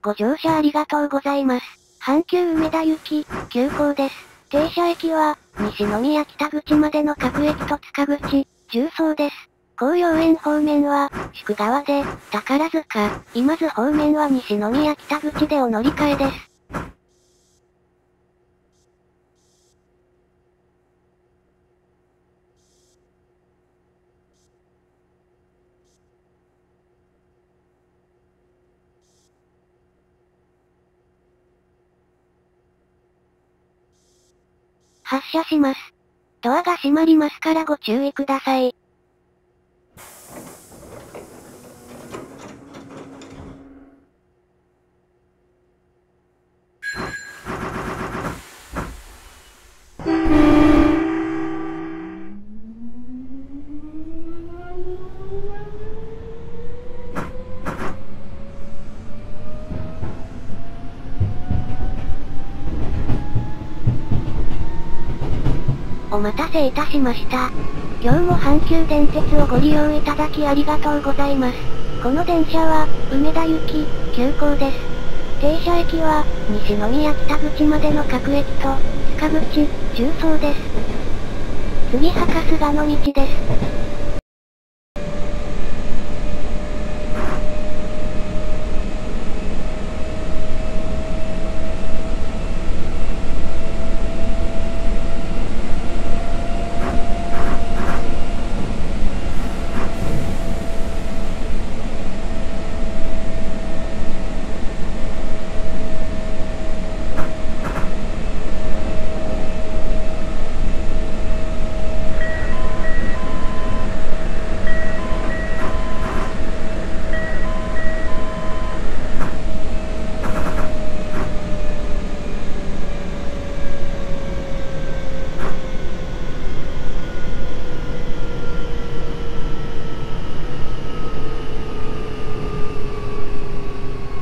ご乗車ありがとうございます。阪急梅田行き、急行です。停車駅は、西宮北口までの各駅と塚口、重曹です。紅葉園方面は、宿川で、宝塚、今津方面は西宮北口でお乗り換えです。発車します。ドアが閉まりますからご注意ください。お待たせいたしました。今日も阪急電鉄をご利用いただきありがとうございます。この電車は、梅田行き、急行です。停車駅は、西宮北口までの各駅と、塚口、重曹です。次は春日の道です。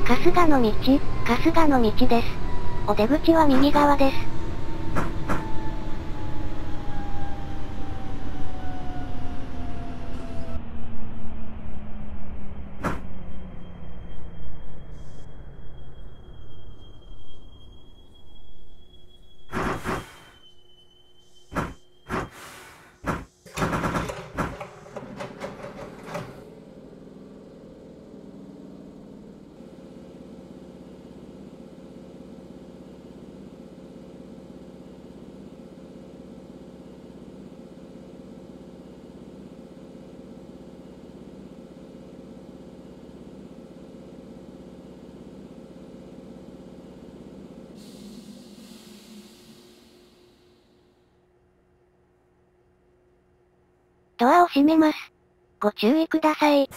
春日の道、春日の道です。お出口は右側です。ドアを閉めます。ご注意ください。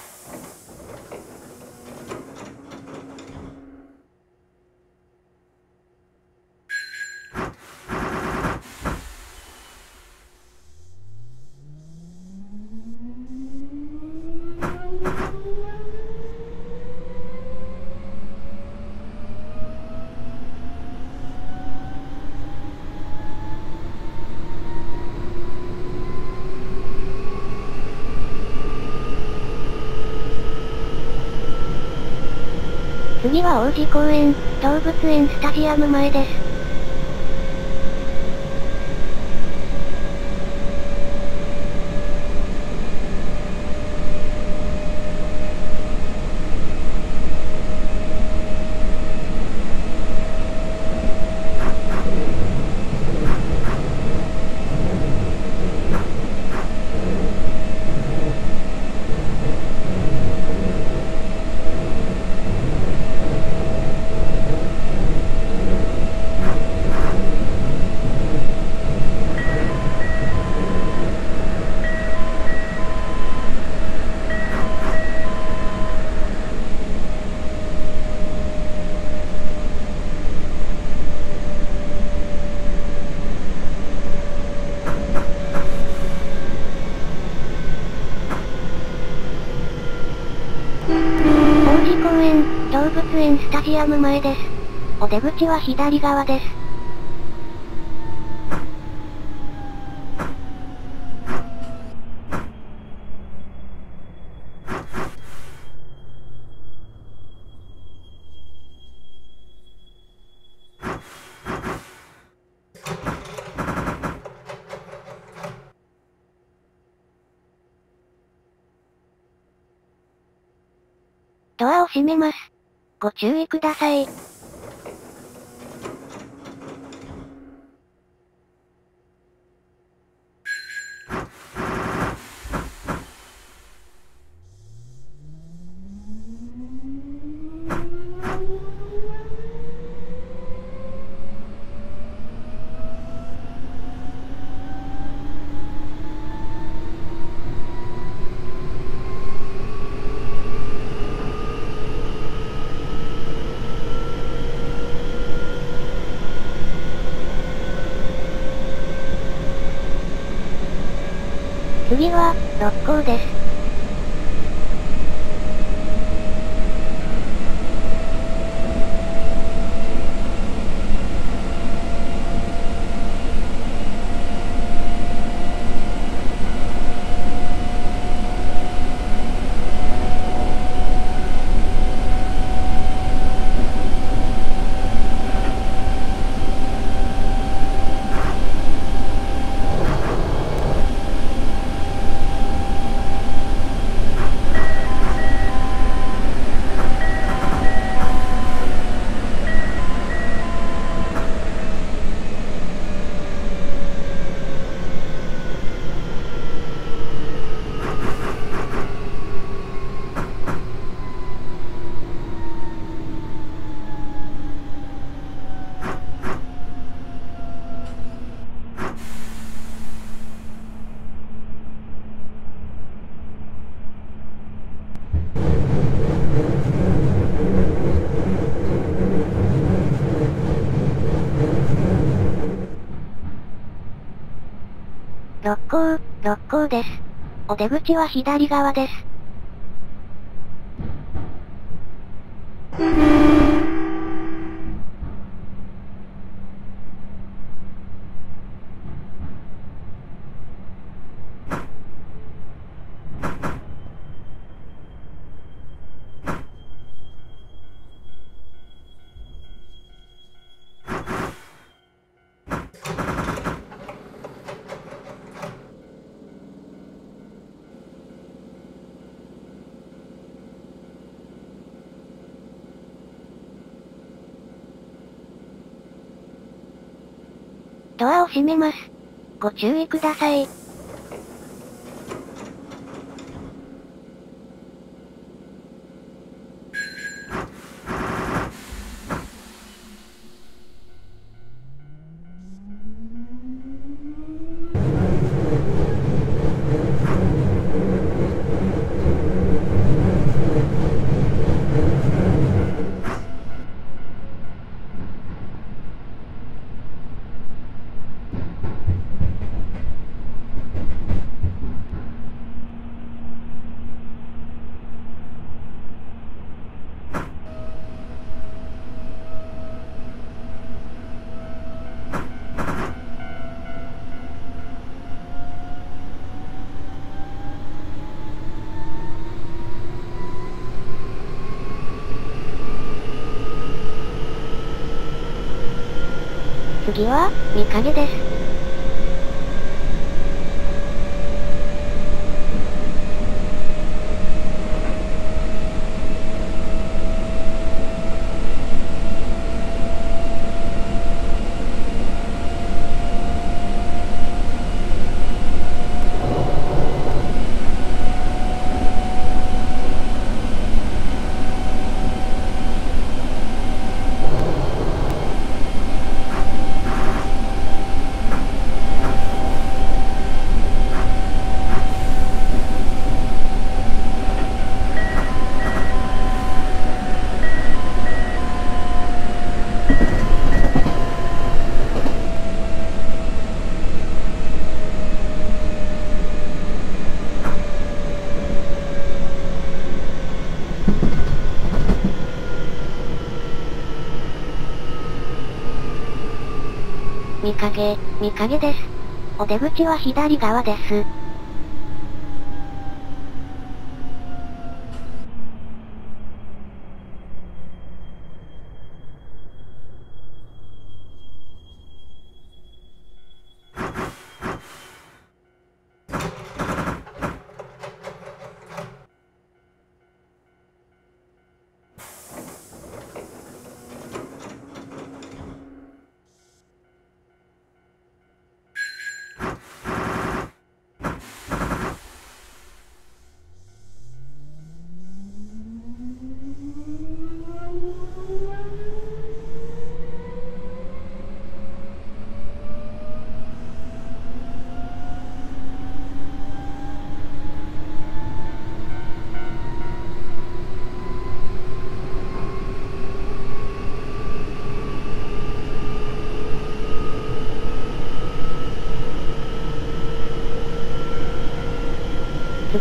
次は王子公園、動物園スタジアム前です。動物園スタジアム前です。お出口は左側です。ドアを閉めます。ご注意ください。次は、六甲です。六甲です。お出口は左側です。ドアを閉めます。ご注意ください。次は、御影です。御影です。お出口は左側です。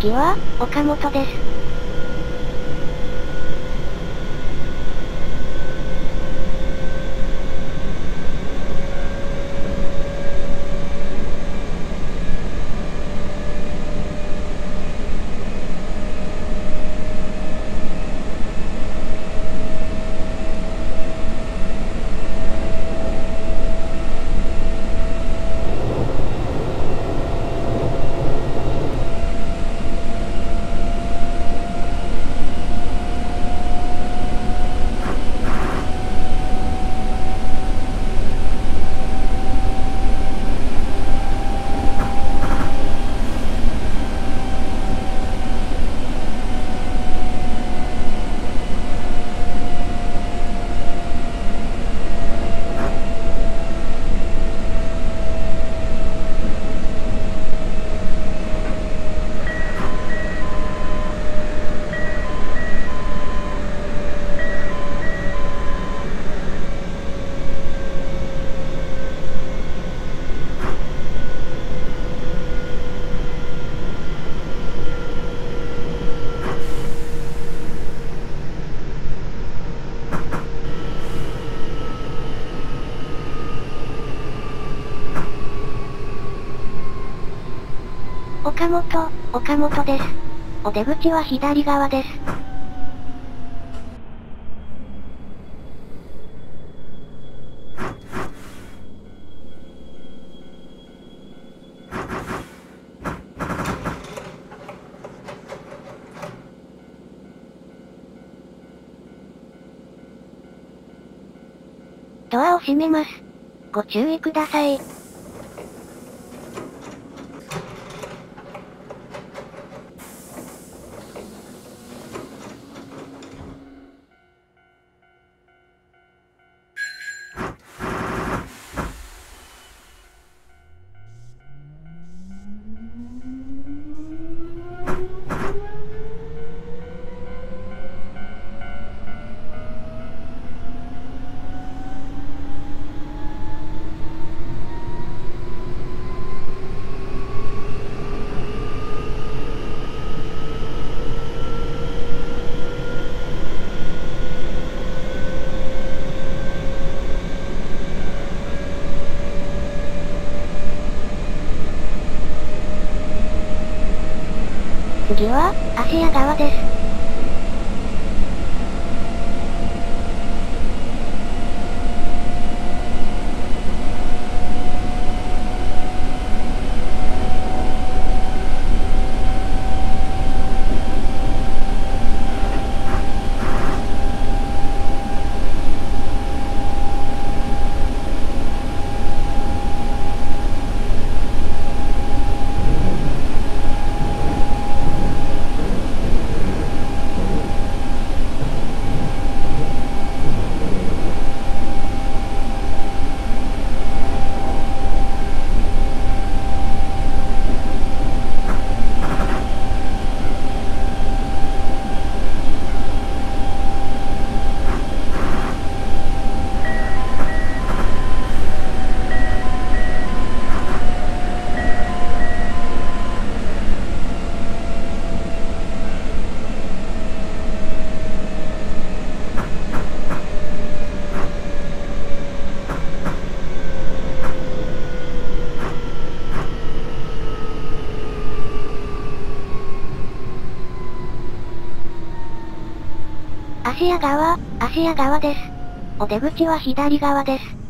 次は、岡本です。岡本です。お出口は左側です。ドアを閉めます。ご注意ください。次は、芦屋川です。芦屋川です。お出口は左側です。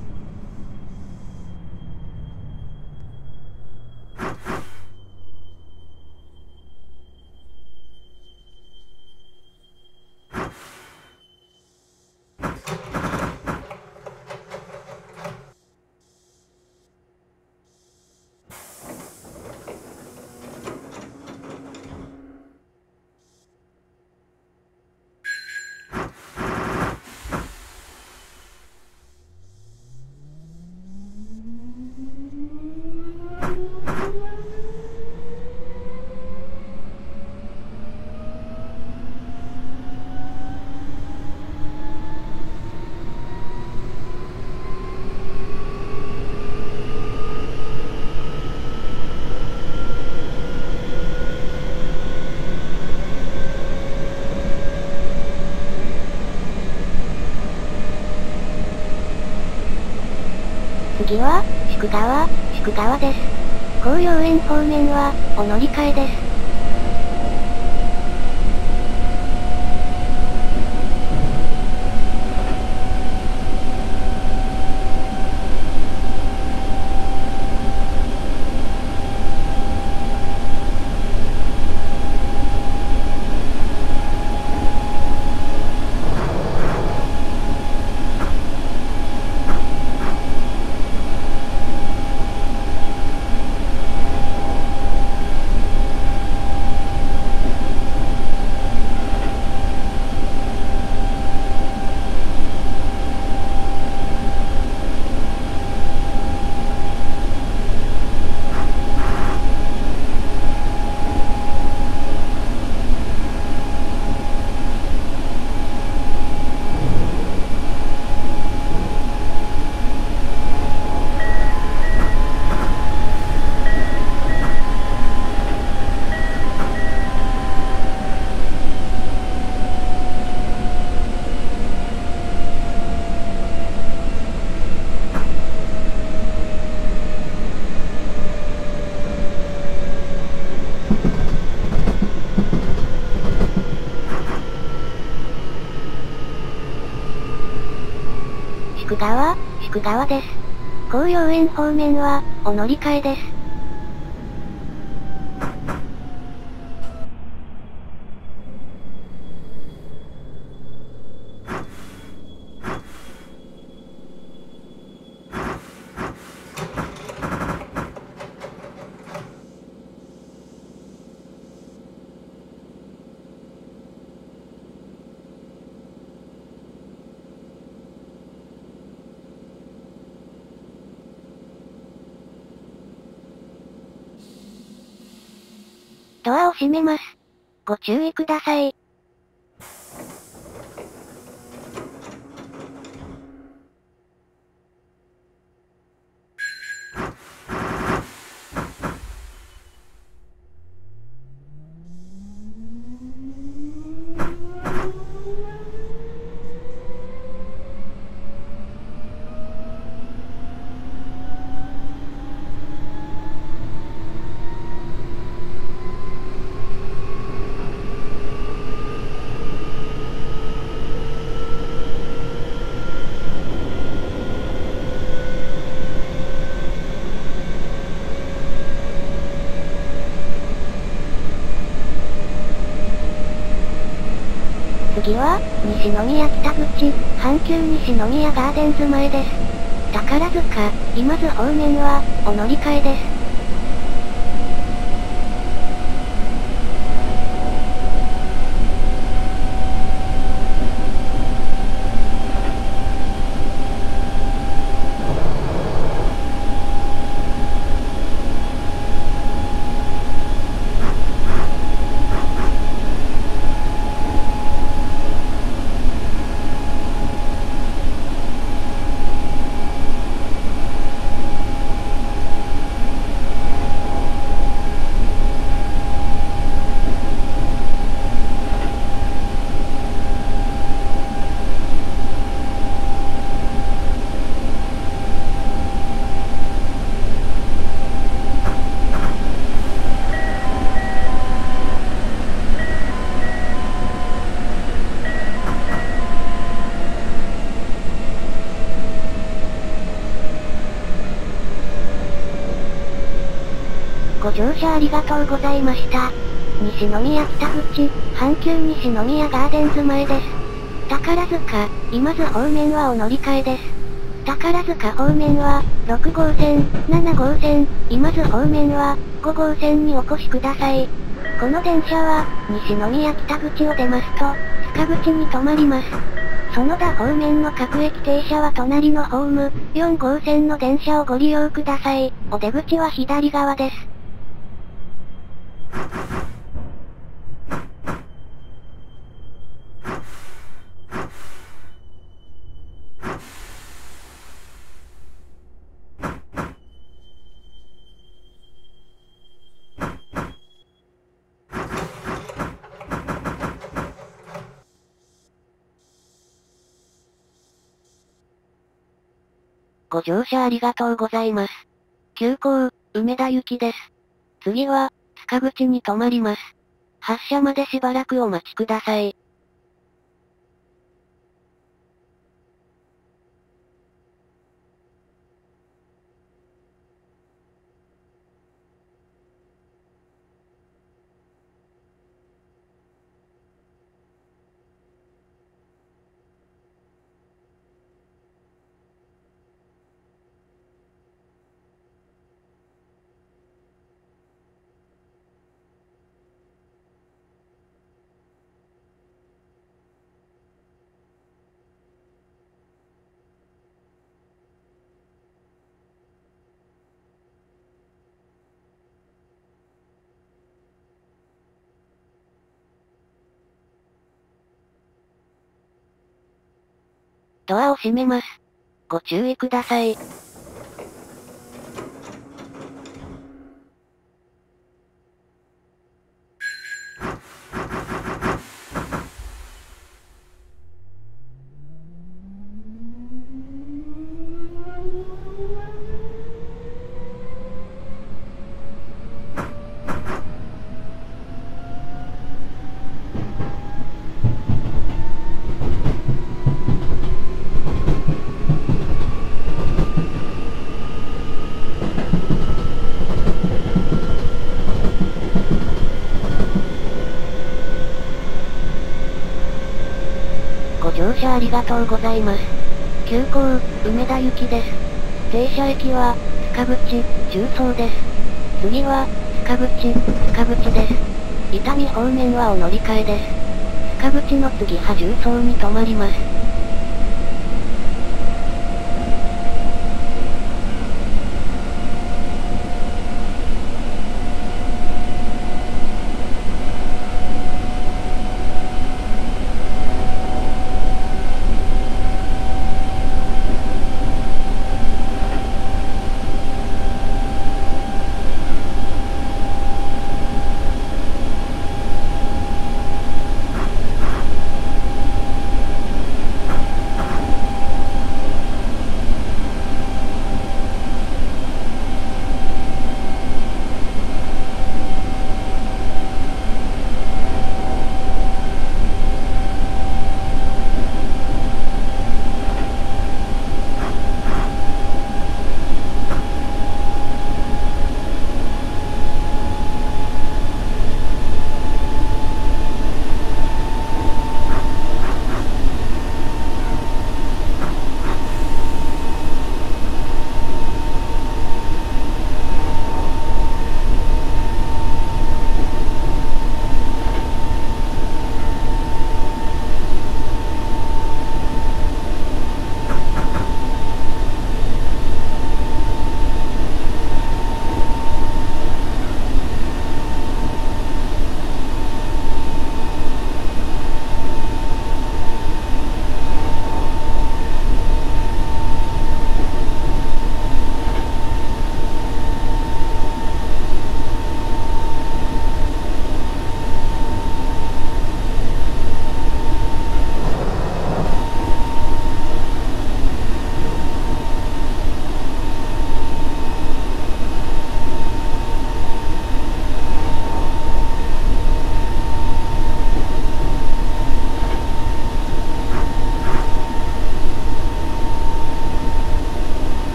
次は、宿川です。紅葉園方面は、お乗り換えです。宿川です。紅葉園方面は、お乗り換えです。ドアを閉めます。ご注意ください。次は、西宮北口、阪急西宮ガーデンズ前です。宝塚、今津方面は、お乗り換えです。ご乗車ありがとうございました。西宮北口、阪急西宮ガーデンズ前です。宝塚、今津方面はお乗り換えです。宝塚方面は、6号線、7号線、今津方面は、5号線にお越しください。この電車は、西宮北口を出ますと、塚口に停まります。園田方面の各駅停車は隣のホーム、4号線の電車をご利用ください。お出口は左側です。ご乗車ありがとうございます。急行、梅田行きです。次は、塚口に停まります。発車までしばらくお待ちください。ドアを閉めます。ご注意ください。ご乗車ありがとうございます。急行、梅田行きです。停車駅は、塚口、重曹です。次は、塚口です。伊丹方面はお乗り換えです。塚口の次は重曹に停まります。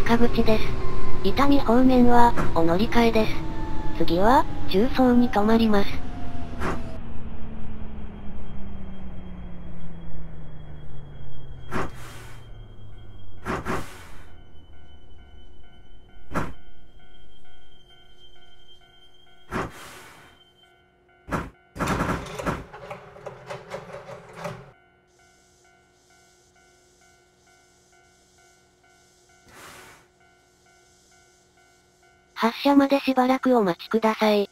塚口です。伊丹方面は、お乗り換えです。次は、重曹に停まります。発車までしばらくお待ちください。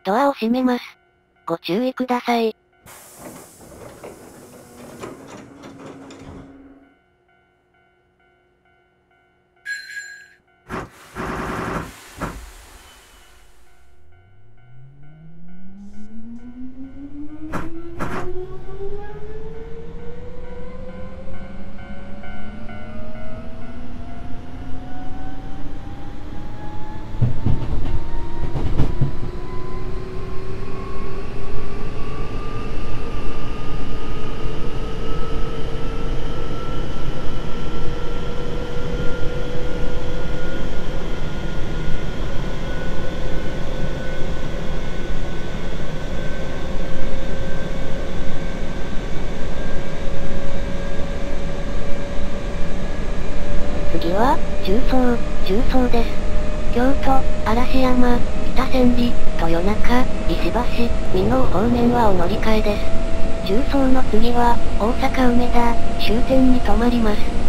ドアを閉めます。ご注意ください。次は、重曹です。京都、嵐山、北千里、豊中、石橋、箕面方面はお乗り換えです。重曹の次は、大阪梅田、終点に停まります。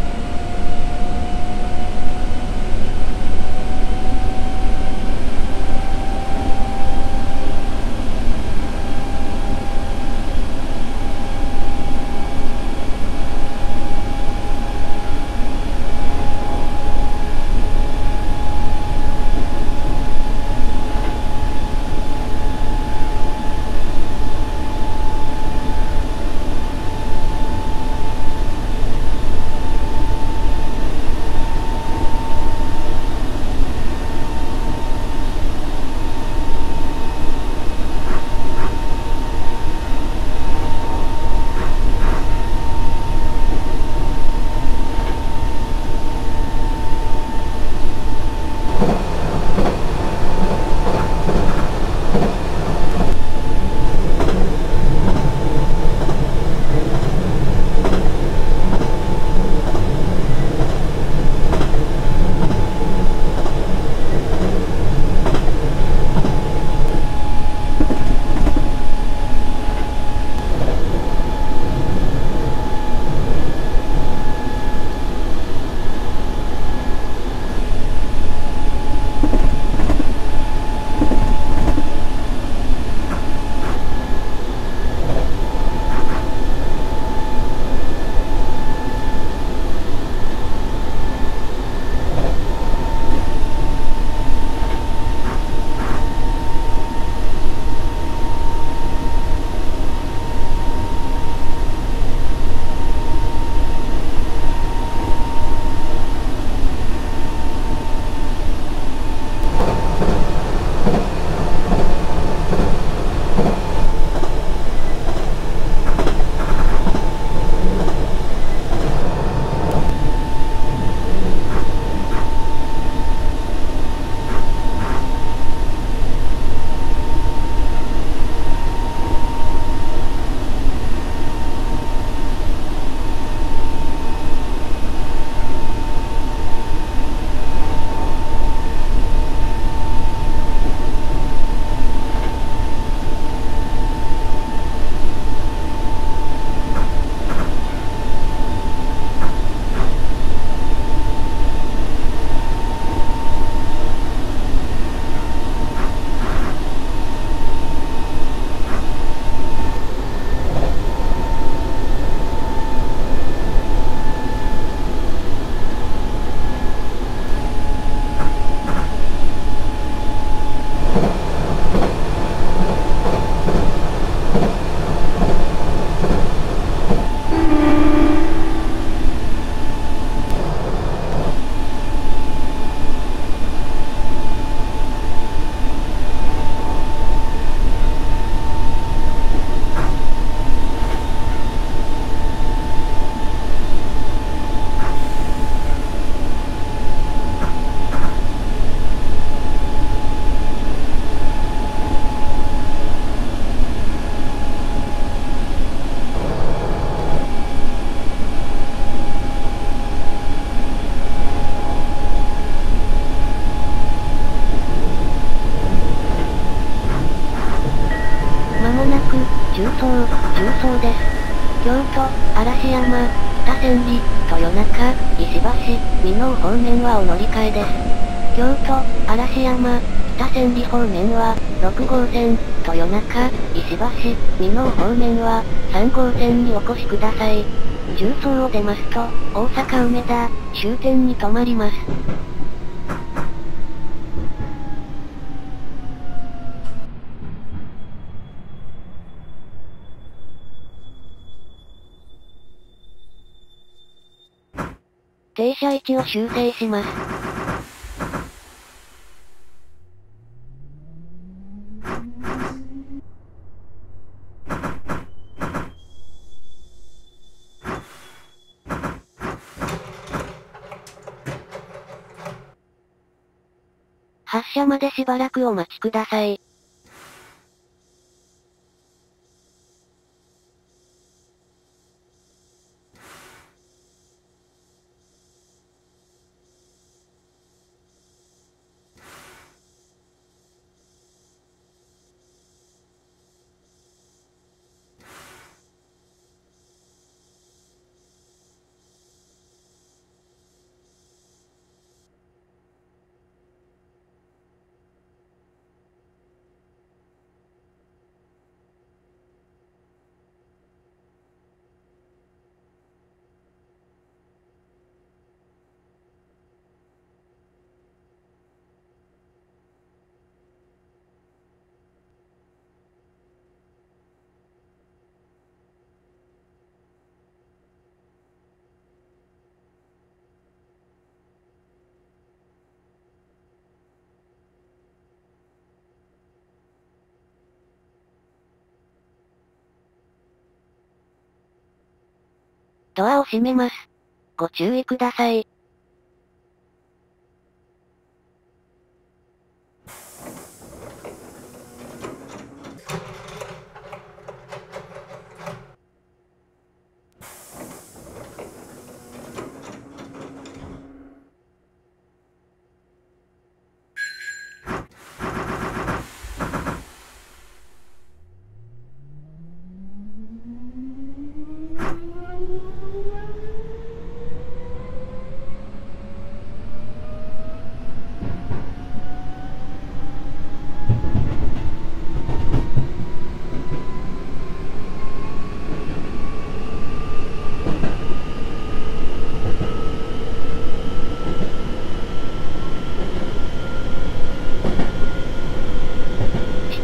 京都、嵐山、北千里、豊中、石橋、箕面方面はお乗り換えです。京都、嵐山、北千里方面は、6号線、豊中、石橋、箕面方面は、3号線にお越しください。重曹を出ますと、大阪梅田、終点に停まります。停車位置を修正します。発車までしばらくお待ちください。ドアを閉めます。ご注意ください。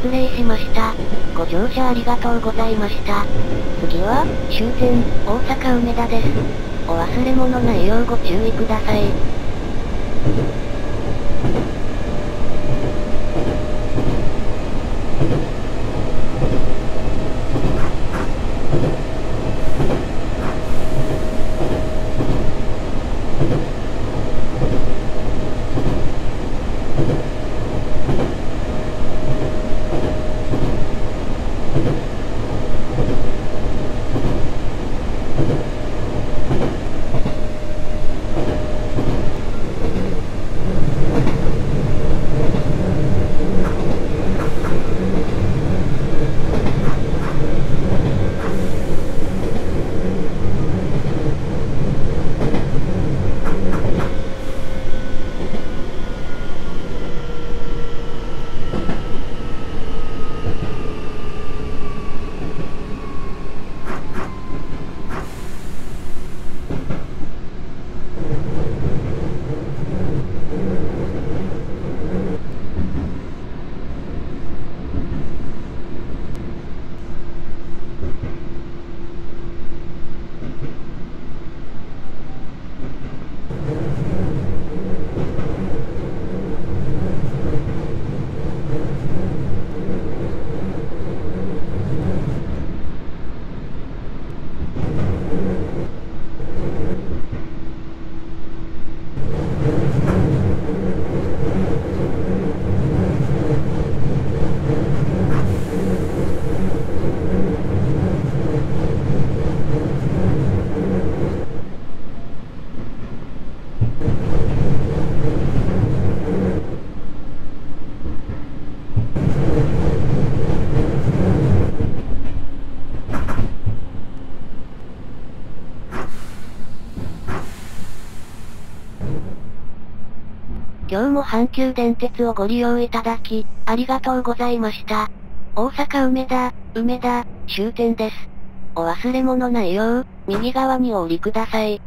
失礼しました。ご乗車ありがとうございました。次は、終点、大阪梅田です。お忘れ物ないようご注意ください。今日も阪急電鉄をご利用いただき、ありがとうございました。大阪梅田、終点です。お忘れ物ないよう、右側にお降りください。